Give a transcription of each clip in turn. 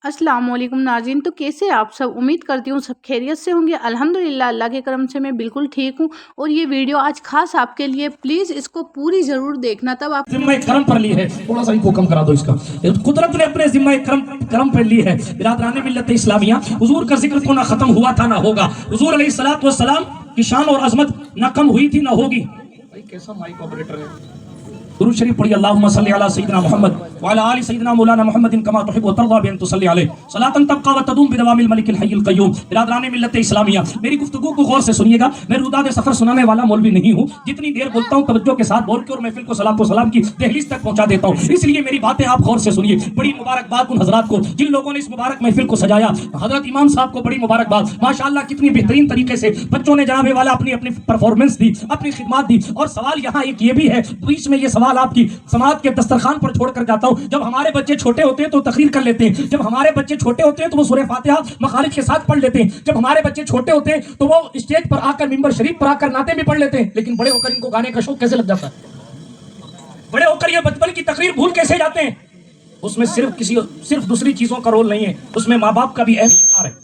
अस्सलाम वालेकुम नाज़रीन। तो कैसे आप सब? उम्मीद करती हूँ सब खैरियत से होंगे। अल्हम्दुलिल्लाह अल्लाह के करम से मैं बिल्कुल ठीक हूँ। और ये वीडियो आज खास आपके लिए, प्लीज़ इसको पूरी ज़रूर देखना, तब आप जिम्मा करम पर ली है। थोड़ा सा इनको कम करा दो इसका। कुदरत ने अपने जिम्मा करम पर ली है। बिरादरान मिल्लत इस्लामिया, हुजूर का जिक्र तो ना खत्म हुआ था ना होगा। हुजूर अलैहिस्सलातु वस्सलाम की शान और अजमत ना कम हुई थी ना होगी। भाई कैसा माइक ऑपरेटर है। दुरूद शरीफ पढ़िए। अल्लाहुम्मा सल्ली अला सय्यिदिना मुहम्मद व अला आलि सय्यिदिना मौलाना मुहम्मदिन कमा तुहिब्बु व तर्दा बिअन तुसल्ली अलैहि सलातन तबका व तदूम बिदवामिल मलिकिल हय्यिल क़य्यूम। बिरादरान मिल्लत इस्लामिया, मेरी गुफ्तगू को गौर से सुनिएगा। मैं रुदाद सफर सुनाने वाला मौलवी नहीं हूँ। जितनी देर बोलता हूँ तवज्जो के साथ बोल के और महफिल को सलातो सलाम की दहलीज तक पहुंचा देता हूँ। इसलिए मेरी बातें आप गौर से सुनिए। बड़ी मुबारकबाद उन हजरात को जिन लोगों ने इस मुबारक महफिल को सजाया। हजरत इमाम साहब को बड़ी मुबारकबाद। माशाअल्लाह कितनी बेहतरीन तरीके से बच्चों ने जनाबे वाला अपनी अपनी परफॉर्मेंस दी, अपनी खिदमत दी। और सवाल यहाँ एक ये भी है, बीच में ये सवाल आपकी समाज के दस्तरखान पर छोड़ कर जाता हूँ। जब हमारे बच्चे छोटे होते हैं तो तकरीर कर लेते हैं। जब हमारे बच्चे छोटे होते हैं तो वो सूरह फातिहा मखारिज के साथ पढ़ लेते हैं। जब हमारे बच्चे छोटे होते हैं तो वो स्टेज पर आकर मिंबर शरीफ पर आकर नाते भी पढ़ लेते हैं। लेकिन बड़े होकर इनको गाने का शौक कैसे लग जाता है? बड़े होकर ये बचपन की तकरीर भूल कैसे जाते हैं? उसमें सिर्फ दूसरी चीजों का रोल नहीं है, उसमें माँ बाप का भी अहम किरदार है।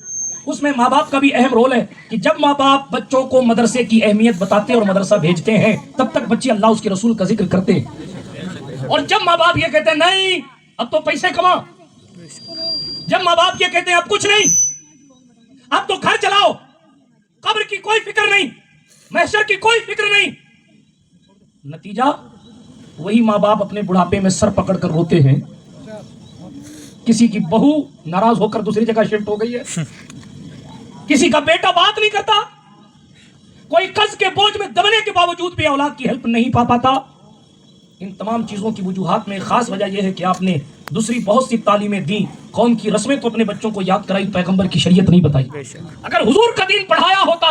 उसमें माँ बाप का भी अहम रोल है कि जब माँ बाप बच्चों को मदरसे की अहमियत बताते और मदरसा भेजते हैं तब तक बच्चे अल्लाह उसके रसूल का जिक्र करते हैं। और जब माँ बाप ये कहते हैं नहीं अब तो पैसे कमा, जब माँ बाप ये कहते हैं अब कुछ नहीं, अब तो घर चलाओ, कब्र की कोई फिक्र नहीं, महशर की कोई फिक्र नहीं, नतीजा वही माँ बाप अपने बुढ़ापे में सर पकड़ कर रोते हैं। किसी की बहू नाराज होकर दूसरी जगह शिफ्ट हो गई है, किसी का बेटा बात नहीं करता, कोई कर्ज के बोझ में दबने के बावजूद भी औलाद की हेल्प नहीं पा पाता। इन तमाम चीजों की वजूहात में खास वजह यह है कि आपने दूसरी बहुत सी तालीमें दी, कौम की रस्में तो अपने बच्चों को याद कराई, पैगंबर की शरीयत नहीं बताई। अगर हुजूर का दीन पढ़ाया होता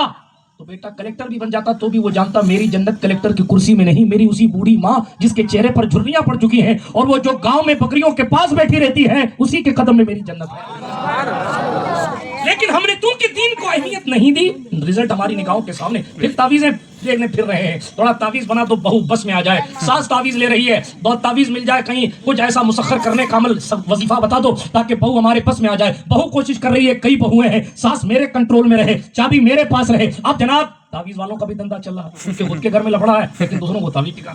तो बेटा कलेक्टर भी बन जाता तो भी वो जानता मेरी जन्नत कलेक्टर की कुर्सी में नहीं, मेरी उसी बूढ़ी माँ जिसके चेहरे पर झुर्रियां पड़ चुकी हैं और वो जो गांव में बकरियों के पास बैठी रहती है उसी के कदम में मेरी जन्नत है। लेकिन हमने तुम के दीन को अहमियत नहीं दी। रिजल्ट हमारी निगाहों के सामने। फिर तावीजें देखने फिर रहे हैं, थोड़ा तावीज बना तो बहू बस में आ जाए, सास तावीज ले रही है, बहुत तावीज मिल जाए, कहीं कुछ ऐसा मुसख्खर करने का अमल वजीफा बता दो ताकि बहू हमारे बस में आ जाए। बहू कोशिश कर रही है, कई बहुएं हैं, सास मेरे कंट्रोल में रहे, चाबी मेरे पास रहे। अब जनाब तावीज वालों का भी धंधा चल रहा है, उनके खुद के घर में लफड़ा है लेकिन दूसरों को तावीज टिका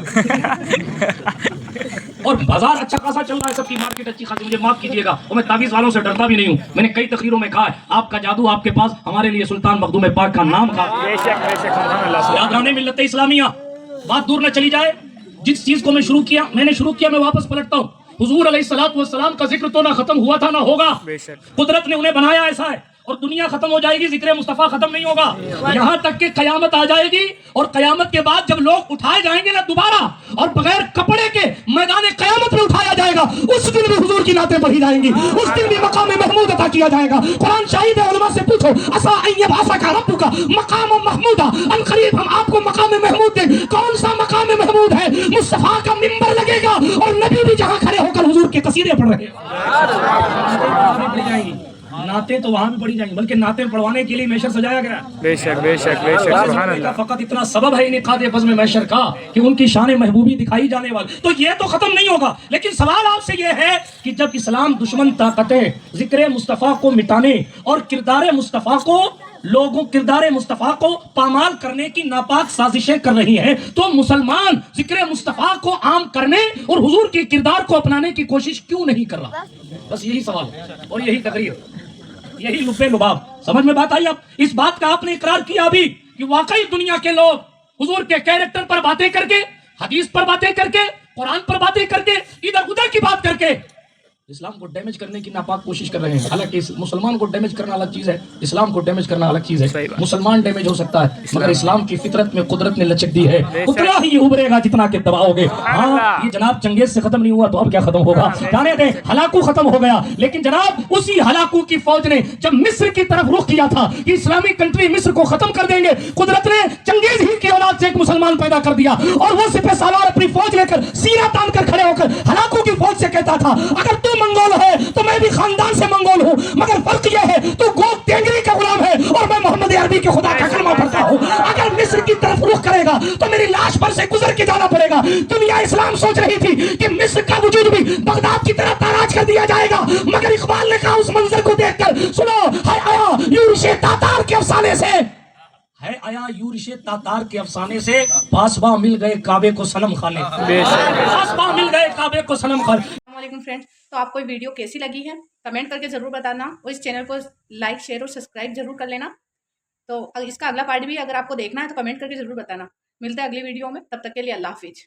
और बाजार अच्छा खासा चल रहा है, सबकी मार्केट अच्छी खासी। मुझे माफ कीजिएगा और मैं तावीज वालों से डरता भी नहीं हूँ। मैंने कई तकरीरों में कहा है आपका जादू आपके पास, हमारे लिए सुल्तान मखदूम पाक का नाम का। बिरादरान मिल्लत इस्लामिया, बात दूर न चली जाए। जिस चीज को मैंने शुरू किया मैं वापस पलटता हूँ। हुजूर अलैहिस्सलातु वस्सलाम का जिक्र तो ना खत्म हुआ था ना होगा। कुदरत ने उन्हें बनाया ऐसा है और दुनिया खत्म हो जाएगी, जिक्र मुस्तफा खत्म नहीं होगा। यहाँ तक कि कयामत आ जाएगी और कयामत के बाद जब लोग उठाए जाएंगे ना दोबारा और बगैर कपड़े के मैदान कयामत में उठाया जाएगा, उस दिन भी हुजूर की नातें पढ़ी जाएंगी, उस दिन भी मकाम महमूद अता किया जाएगा। कुरान शाहिद है, उलमा से पूछो असा अय्यब आसा का रब्बु का मकाम महमूदा, अन करीब हम आपको मकाम महमूद दें। कौन सा मकाम महमूद है? मुस्तफा का मिंबर लगेगा और नबी भी जहां खड़े होकर हुजूर के कसीदे पढ़ रहे हैं। नाते तो वहां भी पढ़ी जाएंगी, बल्कि नाते पढ़वाने के लिए महशर सजाया गया। बेशक बेशक बेशक सुभान अल्लाह। फकत इतना सबब है इनेकाद बज़्म महशर का कि उनकी शान महबूबी दिखाई जाने वाली। तो ये तो खत्म नहीं होगा। लेकिन सवाल आपसे ये है कि जब इस्लाम दुश्मन ताकतें जिक्र मुस्तफ़ा को मिटाने और किरदार मुस्तफ़ा को पामाल करने की नापाक साजिशें कर रही हैं, तो मुसलमान जिक्र मुस्तफ़ा को आम करने और हुजूर के किरदार को अपनाने की कोशिश क्यों नहीं कर रहा? बस यही सवाल है और यही तकरीर, यही लुब्बे लुबाब। समझ में बात आई? अब इस बात का आपने इकरार किया अभी कि वाकई दुनिया के लोग हुजूर के कैरेक्टर पर बातें करके, हदीस पर बातें करके, कुरान पर बातें करके, इधर उधर की बात करके इस्लाम को डैमेज करने की नापाक कोशिश कर रहे हैं। हालांकि मुसलमान को डैमेज करना अलग चीज है, इस्लाम को डैमेज करना अलग चीज है। मुसलमान डैमेज हो सकता है मगर इस्लाम की फितरत में कुदरत ने लचक दी है, उतना ही उभरेगा जितना के दबाओगे। हाँ, ये जनाब चंगेज से खत्म नहीं हुआ तो अब क्या खत्म होगा? जाने दें, हलाकू खत्म हो गया। लेकिन जनाब उसी हलाकू की फौज ने जब मिस्र की तरफ रुख किया था कि इस्लामी कंट्री मिस्र को खत्म कर देंगे, कुदरत ने चंगेज ही की औलाद से एक मुसलमान पैदा कर दिया और वो सिपह सालार अपनी फौज लेकर सीना तान कर खड़े होकर हलाकू की फौज से कहता था अगर तू मंगोल है तो मैं भी खानदान से मंगोल हूँ, मगर फर्क यह है तू गोग तेंगरी का गुलाम है और मैं मोहम्मद अरबी के खुदा का कलमा पढ़ता हूँ। अगर मिस्र की तरफ रुख करेगा पड़ेगा तो मेरी लाश पर से गुजर के जाना पड़ेगा। दुनिया इस्लाम सोच रही थी कि मिस्र का वजूद भी बगदाद की तरह ताराज कर दिया जाएगा, मगर इकबाल ने कहा उस मंजर को देखकर, सुनो, है आया यूरिशे तातार के अफसाने से, है आया यूरिशे तातार के अफसाने से, पासबा मिल गए काबे को सनम खाने, पासबा मिल गए काबे को सनम खाने। अस्सलामुअलैकुम फ्रेंड्स, तो आपको ये वीडियो कैसी लगी है कमेंट करके ज़रूर बताना और इस चैनल को लाइक शेयर और सब्सक्राइब जरूर कर लेना। तो इसका अगला पार्ट भी अगर आपको देखना है तो कमेंट करके ज़रूर बताना। मिलते हैं अगली वीडियो में, तब तक के लिए अल्लाह हाफिज।